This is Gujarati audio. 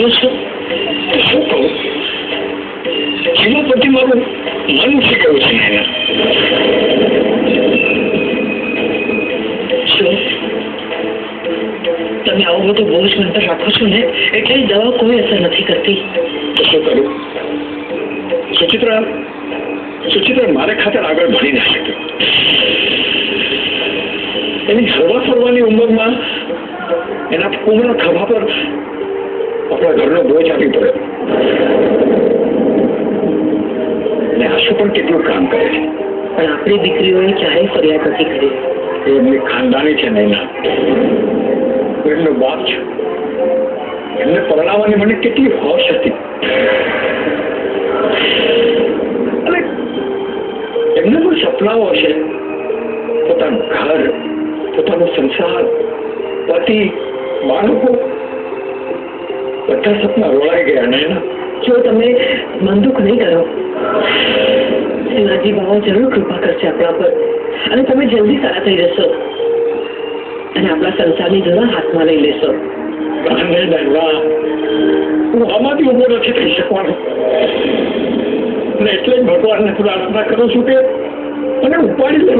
કરો છો? શું કહું? જીવા પરથી મારું મન ઉઠી ગયું છે નાયના. શું તમે આવો બધો બોજ મન પર રાખો છો ને, એટલે દવા કોઈ અસર નથી કરતી. તો શું કરું? સુચિત્રા મારે ખાતર આગળ ભણી ના શક્યો. એની હરવા ફરવાની ઉંમરમાં એના કુમળા ખભા પર આપણા ઘરનો બોજ આપી પડ્યો. અને આશુ પણ કેટલું કામ કરે છે. પણ આપણી દીકરીઓએ ક્યારેય ફરિયાદ નથી કરી. એમની ખાનદાની છે નૈના. એમનો બાપ છે. એમને પરણાવવાની મને કેટલી હોશ હતી. અને એમને પણ સપનાઓ હશે. પોતાનું ઘર, પોતાનો સંસાર, પતિ, બાળકો, બધા સપના રોળાઈ ગયા નૈના. જો તમે મન દુઃખ નહીં કરો, શિવાજી બાબા જરૂર કૃપા કરશે આપણા પર, અને તમે જલ્દી સારા થઈ જશો અને આપણા સંસારની ધોરણ હાથમાં લઈ લેશો. હું આમાંથી ઉભો નથી થઈ શકવાનો. અને એટલે જ ભગવાનને પ્રાર્થના કરું છું કે મને ઉપાડી લે.